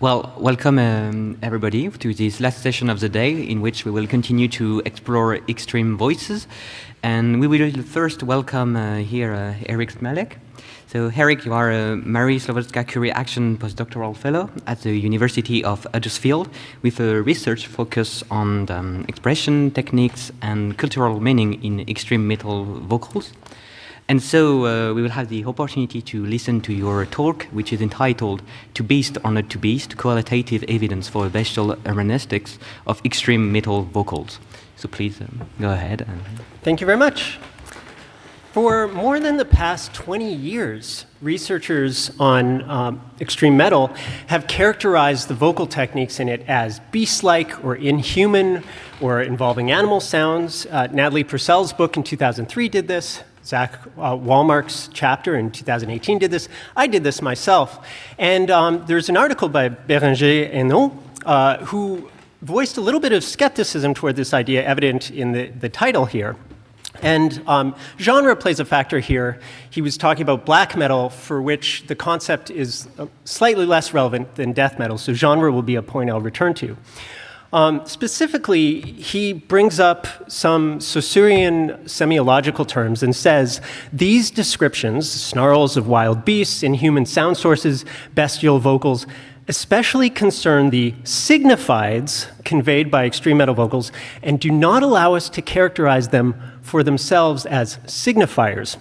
Well, welcome everybody to this last session of the day in which we will continue to explore extreme voices. And we will first welcome here Eric Smialek. So Eric, you are a Marie Slowacka-Curie Action postdoctoral fellow at the University of Huddersfield with a research focus on expression techniques and cultural meaning in extreme metal vocals. And so we will have the opportunity to listen to your talk, which is entitled To Beast or Not to Beast, Koala-tative Evidence for Bestial Hermeneutics of Extreme Metal Vocals. So please go ahead. Thank you very much. For more than the past 20 years, researchers on extreme metal have characterized the vocal techniques in it as beast-like or inhuman or involving animal sounds. Natalie Purcell's book in 2003 did this. Zach Wallmark's chapter in 2018 did this. I did this myself. And there's an article by Bérenger et Hainaut who voiced a little bit of skepticism toward this idea, evident in the title here. And genre plays a factor here. He was talking about black metal, for which the concept is slightly less relevant than death metal, so genre will be a point I'll return to. Specifically, he brings up some Saussurean semiological terms and says, these descriptions, snarls of wild beasts, inhuman sound sources, bestial vocals, especially concern the signifieds conveyed by extreme metal vocals and do not allow us to characterize them for themselves as signifiers.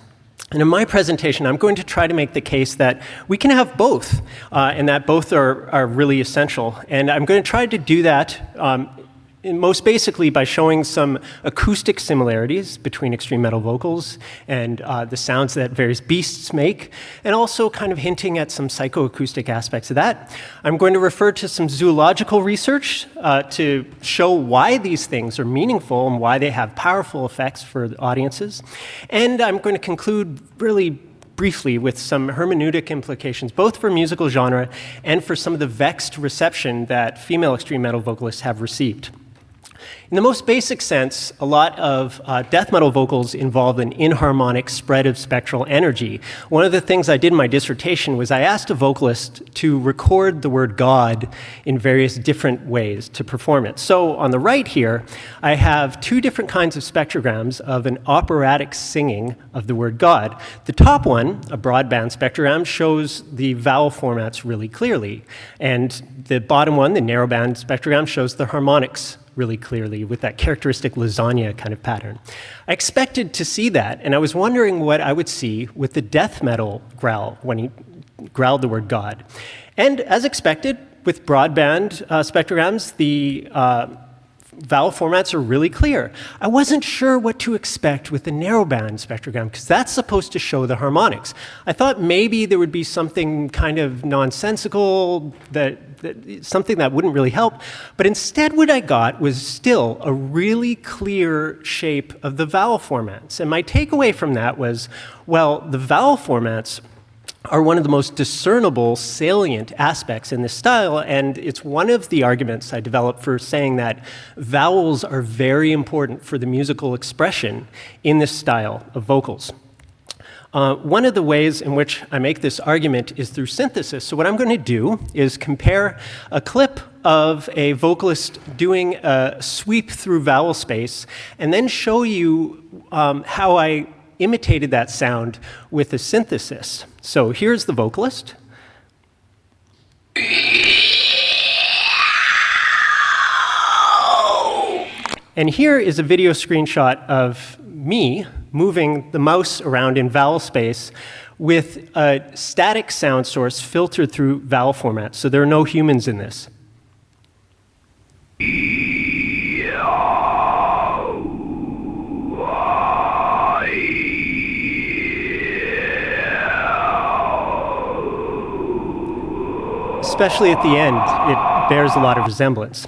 And in my presentation, I'm going to try to make the case that we can have both, and that both are really essential. And I'm going to try to do that most basically by showing some acoustic similarities between extreme metal vocals and the sounds that various beasts make, and also kind of hinting at some psychoacoustic aspects of that. I'm going to refer to some zoological research to show why these things are meaningful and why they have powerful effects for the audiences. And I'm going to conclude really briefly with some hermeneutic implications, both for musical genre and for some of the vexed reception that female extreme metal vocalists have received. In the most basic sense, a lot of death metal vocals involve an inharmonic spread of spectral energy. One of the things I did in my dissertation was I asked a vocalist to record the word God in various different ways to perform it. So on the right here, I have two different kinds of spectrograms of an operatic singing of the word God. The top one, a broadband spectrogram, shows the vowel formats really clearly. And the bottom one, the narrowband spectrogram, shows the harmonics really clearly with that characteristic lasagna kind of pattern. I expected to see that, and I was wondering what I would see with the death metal growl when he growled the word God. And as expected, with broadband spectrograms, the vowel formats are really clear. I wasn't sure what to expect with the narrowband spectrogram, because that's supposed to show the harmonics. I thought maybe there would be something kind of nonsensical, something that wouldn't really help, but instead what I got was still a really clear shape of the vowel formats. And my takeaway from that was, well, the vowel formats are one of the most discernible, salient aspects in this style, and it's one of the arguments I developed for saying that vowels are very important for the musical expression in this style of vocals. One of the ways in which I make this argument is through synthesis. So what I'm going to do is compare a clip of a vocalist doing a sweep through vowel space, and then show you how I imitated that sound with a synthesis. So here's the vocalist. And here is a video screenshot of me moving the mouse around in vowel space with a static sound source filtered through vowel formats. So there are no humans in this. Especially at the end, it bears a lot of resemblance.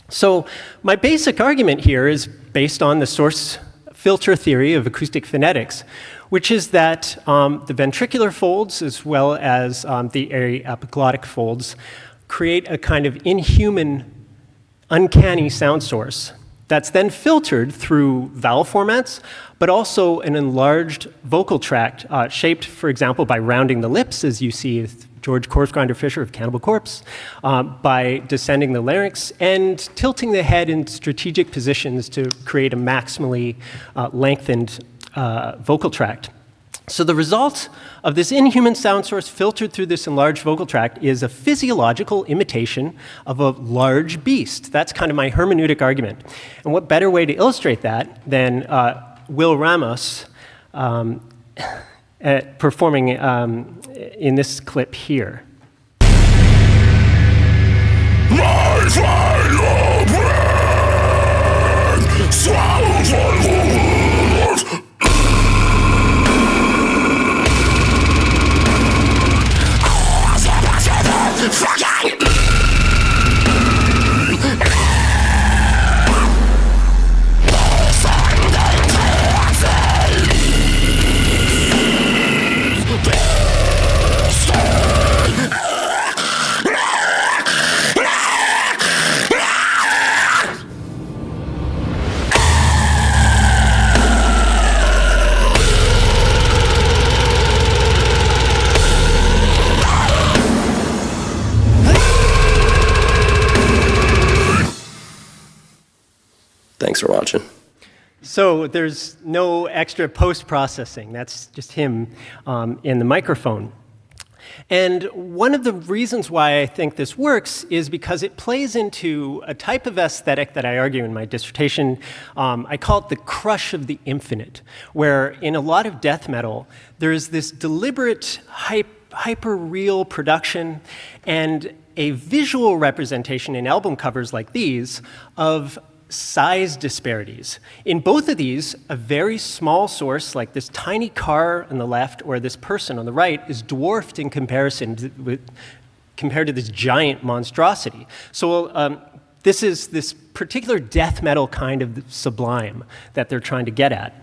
So my basic argument here is based on the source filter theory of acoustic phonetics, which is that the ventricular folds as well as the epiglottic folds create a kind of inhuman, uncanny sound source That's then filtered through vowel formats, but also an enlarged vocal tract shaped, for example, by rounding the lips, as you see with George Corpse-Grinder Fisher of Cannibal Corpse, by descending the larynx, and tilting the head in strategic positions to create a maximally lengthened vocal tract. So the result of this inhuman sound source filtered through this enlarged vocal tract is a physiological imitation of a large beast. That's kind of my hermeneutic argument. And what better way to illustrate that than Will Ramos performing in this clip here. My final breath, swallow for Thanks for watching. So there's no extra post-processing. That's just him in the microphone. And one of the reasons why I think this works is because it plays into a type of aesthetic that I argue in my dissertation. I call it the crush of the infinite, where in a lot of death metal, there's this deliberate hyper-real production and a visual representation in album covers like these of size disparities. In both of these, a very small source, like this tiny car on the left or this person on the right, is dwarfed in comparison compared to this giant monstrosity. So this is this particular death metal kind of sublime that they're trying to get at.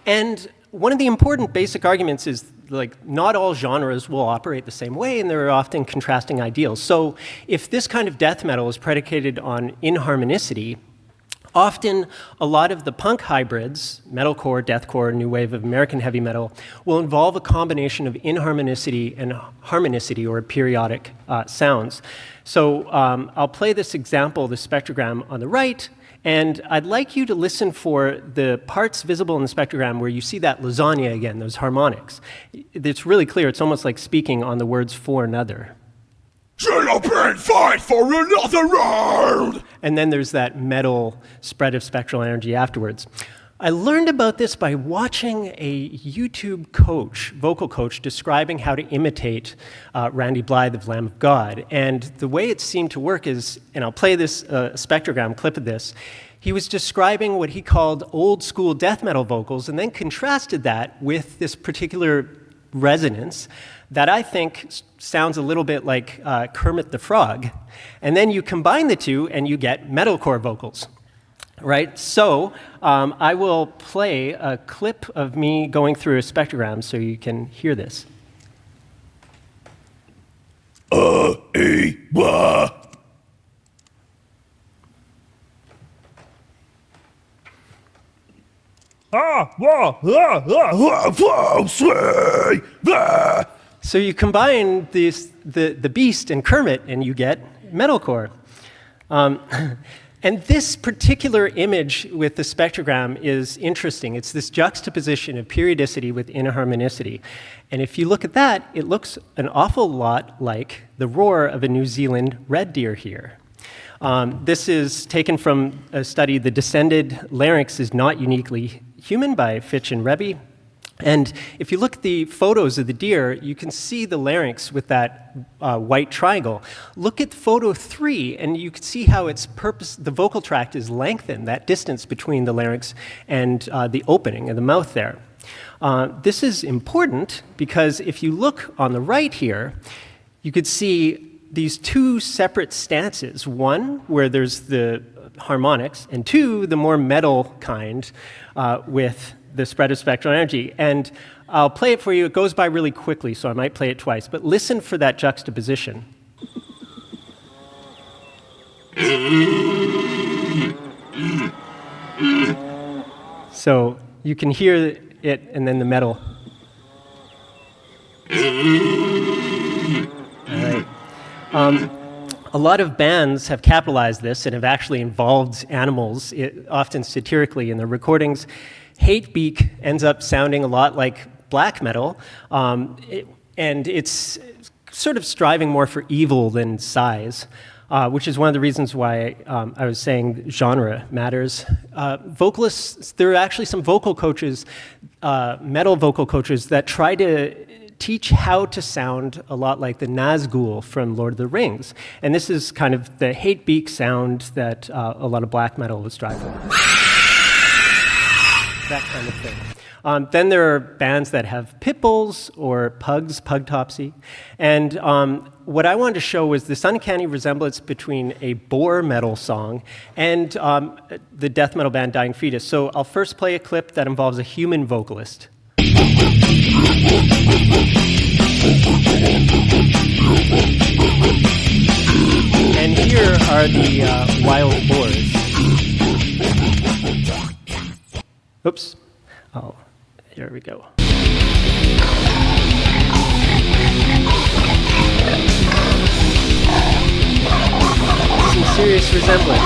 And one of the important basic arguments is like not all genres will operate the same way, and there are often contrasting ideals. So if this kind of death metal is predicated on inharmonicity, often a lot of the punk hybrids, metalcore, deathcore, new wave of American heavy metal, will involve a combination of inharmonicity and harmonicity, or periodic sounds. So I'll play this example, the spectrogram on the right, and I'd like you to listen for the parts visible in the spectrogram where you see that lasagna again, those harmonics. It's really clear. It's almost like speaking on the words for another. Shut up and fight for another round! And then there's that metal spread of spectral energy afterwards. I learned about this by watching a YouTube coach, vocal coach, describing how to imitate Randy Blythe of Lamb of God. And the way it seemed to work is, and I'll play this spectrogram clip of this, he was describing what he called old school death metal vocals and then contrasted that with this particular resonance that I think sounds a little bit like Kermit the Frog. And then you combine the two and you get metalcore vocals. Right, so I will play a clip of me going through a spectrogram so you can hear this. So you combine the Beast and Kermit and you get metalcore. And this particular image with the spectrogram is interesting. It's this juxtaposition of periodicity with inharmonicity. And if you look at that, it looks an awful lot like the roar of a New Zealand red deer here. This is taken from a study, The Descended Larynx is Not Uniquely Human by Fitch and Rebbe. And if you look at the photos of the deer, you can see the larynx with that white triangle. Look at photo 3, and you can see how its purpose, the vocal tract is lengthened, that distance between the larynx and the opening of the mouth there. This is important because if you look on the right here, you could see these two separate stances. One, where there's the harmonics, and two, the more metal kind with the spread of spectral energy. And I'll play it for you. It goes by really quickly, so I might play it twice. But listen for that juxtaposition. So you can hear it and then the metal. All right. A lot of bands have capitalized this and have actually involved animals, often satirically, in their recordings. Hatebeak ends up sounding a lot like black metal, and it's sort of striving more for evil than size, which is one of the reasons why I was saying genre matters. Vocalists, there are actually some vocal coaches, metal vocal coaches, that try to teach how to sound a lot like the Nazgul from Lord of the Rings. And this is kind of the Hatebeak sound that a lot of black metal was striving for. That kind of thing. Then there are bands that have pit bulls or pugs, pugtopsy. And what I wanted to show was this uncanny resemblance between a boar metal song and the death metal band Dying Fetus. So I'll first play a clip that involves a human vocalist. And here are the wild boars. Oops. Oh, here we go. Some serious resemblance.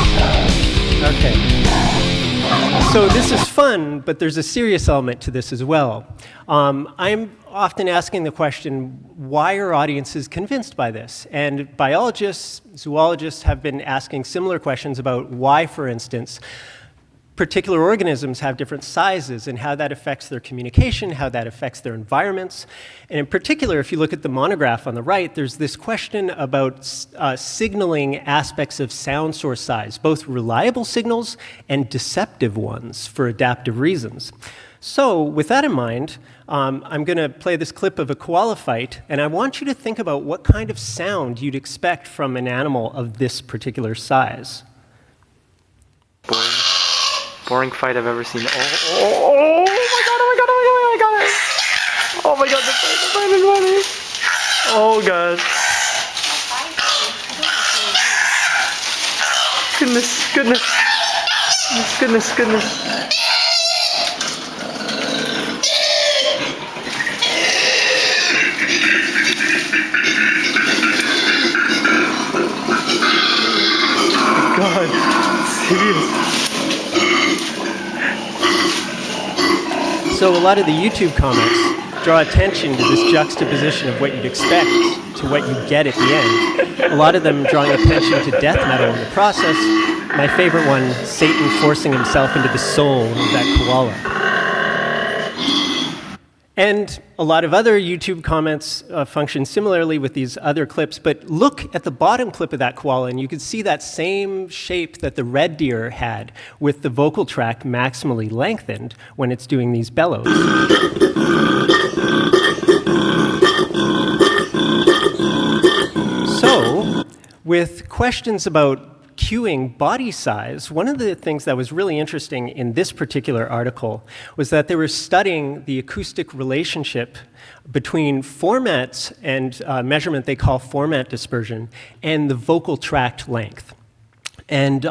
Okay. So this is fun, but there's a serious element to this as well. I'm often asking the question, why are audiences convinced by this? And biologists, zoologists have been asking similar questions about why, for instance, particular organisms have different sizes and how that affects their communication, how that affects their environments. And in particular, if you look at the monograph on the right, there's this question about signaling aspects of sound source size, both reliable signals and deceptive ones for adaptive reasons. So with that in mind, I'm going to play this clip of a koala fight, and I want you to think about what kind of sound you'd expect from an animal of this particular size. Boring fight I've ever seen. Oh my god, oh my god, the fight is running. Oh god. Goodness. God, serious. So a lot of the YouTube comments draw attention to this juxtaposition of what you'd expect to what you get at the end. A lot of them drawing attention to death metal in the process. My favorite one, Satan forcing himself into the soul of that koala. And a lot of other YouTube comments function similarly with these other clips, but look at the bottom clip of that koala and you can see that same shape that the red deer had with the vocal tract maximally lengthened when it's doing these bellows. So, with questions about cueing body size, one of the things that was really interesting in this particular article was that they were studying the acoustic relationship between formats and measurement they call format dispersion and the vocal tract length. And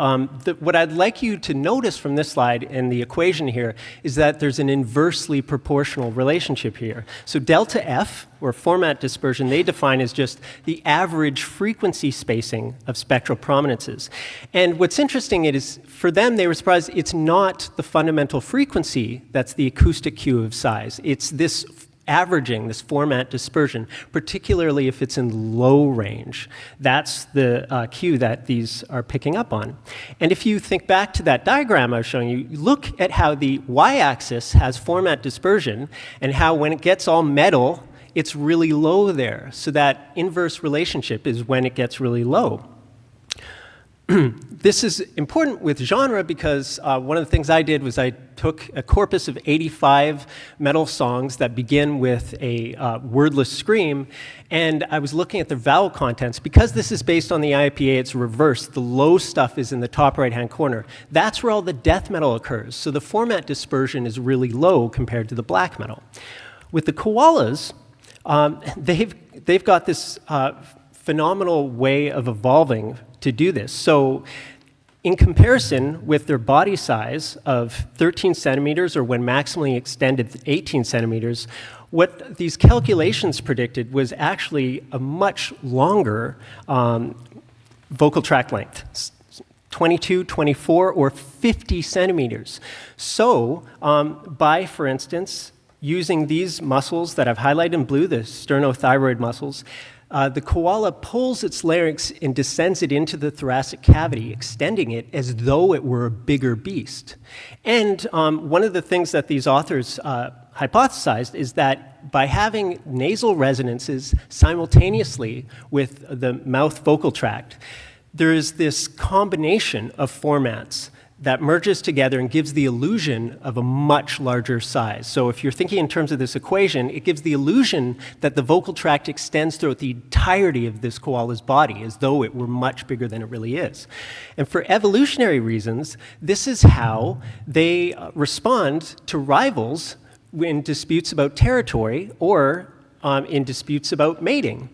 what I'd like you to notice from this slide and the equation here is that there's an inversely proportional relationship here. So delta F, or format dispersion, they define as just the average frequency spacing of spectral prominences. And what's interesting is, for them, they were surprised it's not the fundamental frequency that's the acoustic cue of size. It's this averaging, this format dispersion, particularly if it's in low range. That's the cue that these are picking up on. And if you think back to that diagram I was showing you, look at how the y-axis has format dispersion and how when it gets all metal, it's really low there. So that inverse relationship is when it gets really low. This is important with genre because one of the things I did was I took a corpus of 85 metal songs that begin with a wordless scream, and I was looking at their vowel contents. Because this is based on the IPA, it's reversed. The low stuff is in the top right-hand corner. That's where all the death metal occurs. So the format dispersion is really low compared to the black metal. With the koalas, they've got this phenomenal way of evolving to do this. So In comparison with their body size of 13 centimeters, or when maximally extended 18 centimeters, what these calculations predicted was actually a much longer vocal tract length, 22, 24, or 50 centimeters. So by, for instance, using these muscles that I've highlighted in blue, the sternothyroid muscles, the koala pulls its larynx and descends it into the thoracic cavity, extending it as though it were a bigger beast. And one of the things that these authors hypothesized is that by having nasal resonances simultaneously with the mouth vocal tract, there is this combination of formats that merges together and gives the illusion of a much larger size. So if you're thinking in terms of this equation, it gives the illusion that the vocal tract extends throughout the entirety of this koala's body, as though it were much bigger than it really is. And for evolutionary reasons, this is how they respond to rivals in disputes about territory or in disputes about mating.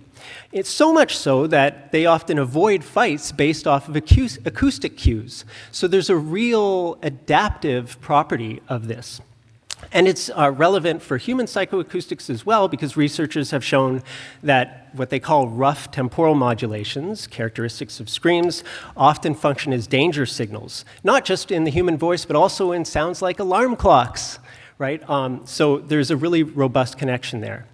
It's so much so that they often avoid fights based off of acoustic cues. So there's a real adaptive property of this. And it's relevant for human psychoacoustics as well, because researchers have shown that what they call rough temporal modulations, characteristics of screams, often function as danger signals, not just in the human voice, but also in sounds like alarm clocks, right? So there's a really robust connection there.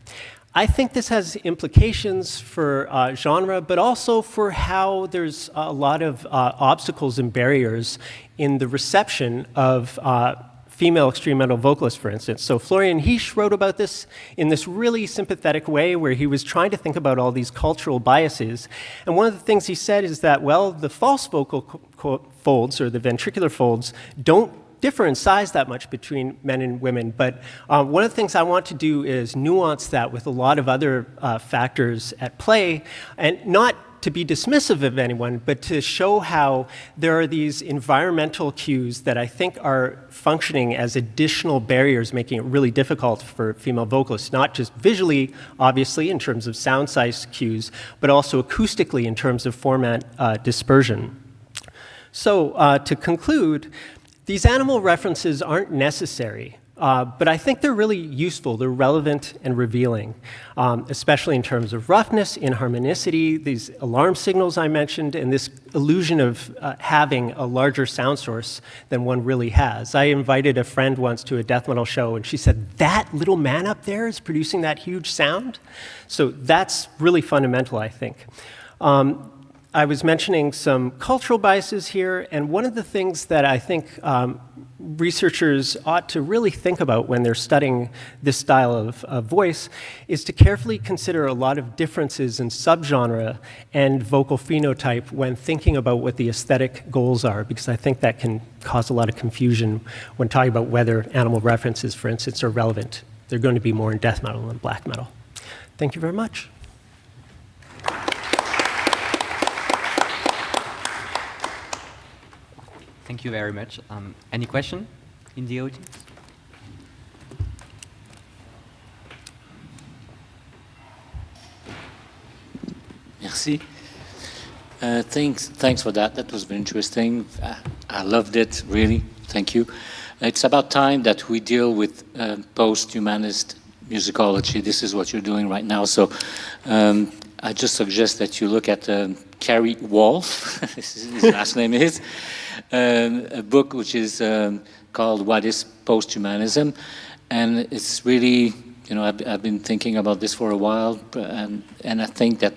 I think this has implications for genre, but also for how there's a lot of obstacles and barriers in the reception of female extreme metal vocalists, for instance. So Florian Heesch wrote about this in this really sympathetic way, where he was trying to think about all these cultural biases. And one of the things he said is that, well, the false vocal folds, or the ventricular folds, don't differ in size that much between men and women, but one of the things I want to do is nuance that with a lot of other factors at play, and not to be dismissive of anyone, but to show how there are these environmental cues that I think are functioning as additional barriers, making it really difficult for female vocalists, not just visually, obviously, in terms of sound size cues, but also acoustically in terms of format dispersion. So to conclude, these animal references aren't necessary, but I think they're really useful. They're relevant and revealing, especially in terms of roughness, inharmonicity, these alarm signals I mentioned, and this illusion of having a larger sound source than one really has. I invited a friend once to a death metal show, and she said, "That little man up there is producing that huge sound?" So that's really fundamental, I think. I was mentioning some cultural biases here, and one of the things that I think researchers ought to really think about when they're studying this style of voice is to carefully consider a lot of differences in subgenre and vocal phenotype when thinking about what the aesthetic goals are, because I think that can cause a lot of confusion when talking about whether animal references, for instance, are relevant. They're going to be more in death metal than black metal. Thank you very much. Thank you very much. Any question in the audience? Merci. Thanks for that. That was very interesting. I loved it, really. Thank you. It's about time that we deal with post-humanist musicology. This is what you're doing right now. So I just suggest that you look at Carrie Wolf, his last name is, a book which is called What is Posthumanism? And it's really, you know, I've been thinking about this for a while, and I think that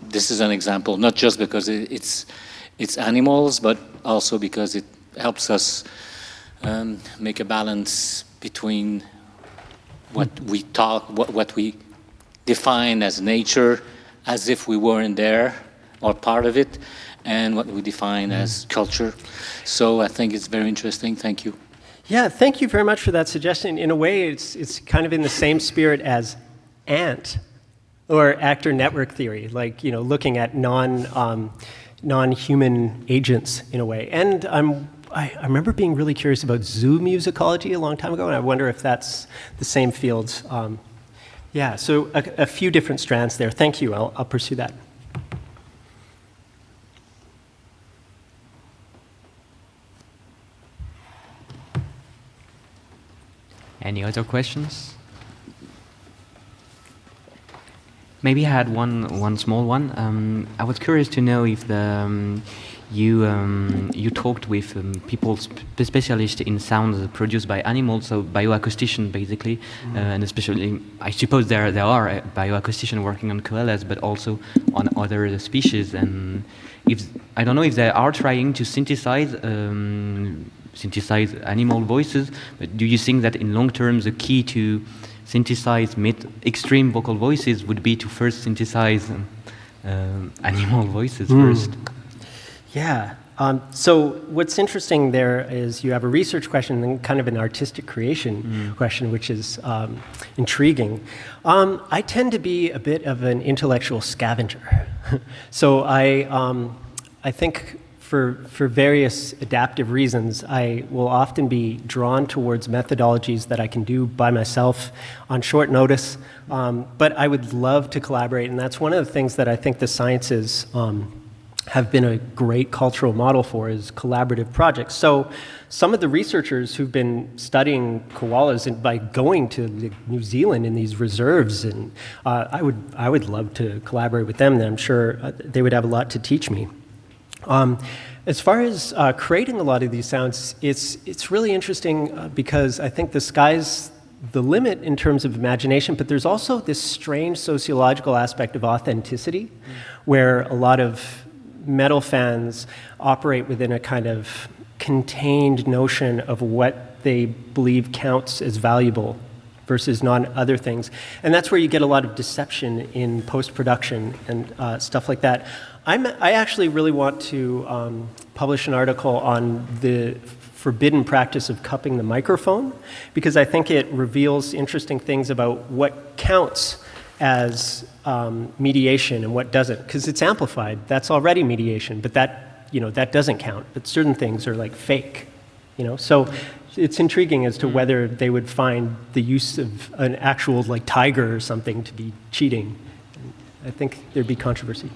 this is an example, not just because it's animals, but also because it helps us make a balance between what we talk, what we define as nature, as if we weren't there or part of it, and what we define as culture. So I think it's very interesting. Thank you. Yeah, thank you very much for that suggestion. In a way, it's kind of in the same spirit as Ant or actor network theory, like, you know, looking at non-human agents in a way. And I remember being really curious about zoo musicology a long time ago, and I wonder if that's the same field. Yeah, so a few different strands there. Thank you. I'll pursue that. Any other questions? Maybe I had one small one. I was curious to know if you talked with people specialists in sounds produced by animals, so bioacoustician basically, and especially I suppose there are bioacousticians working on koalas, but also on other species. And if I don't know if they are trying to synthesize animal voices, but do you think that in long term the key to synthesize extreme vocal voices would be to first synthesize animal voices first? Yeah. So what's interesting there is you have a research question and kind of an artistic creation question, which is intriguing. I tend to be a bit of an intellectual scavenger. So I think for various adaptive reasons, I will often be drawn towards methodologies that I can do by myself on short notice, but I would love to collaborate, and that's one of the things that I think the sciences have been a great cultural model for, is collaborative projects. So some of the researchers who've been studying koalas and by going to New Zealand in these reserves, and I would love to collaborate with them, and I'm sure they would have a lot to teach me. As far as creating a lot of these sounds, it's really interesting because I think the sky's the limit in terms of imagination, but there's also this strange sociological aspect of authenticity, where a lot of metal fans operate within a kind of contained notion of what they believe counts as valuable versus other things. And that's where you get a lot of deception in post-production and stuff like that. I actually really want to publish an article on the forbidden practice of cupping the microphone, because I think it reveals interesting things about what counts as mediation and what doesn't, because it's amplified. That's already mediation, but that doesn't count. But certain things are like fake, So it's intriguing as to whether they would find the use of an actual tiger or something to be cheating. I think there'd be controversy.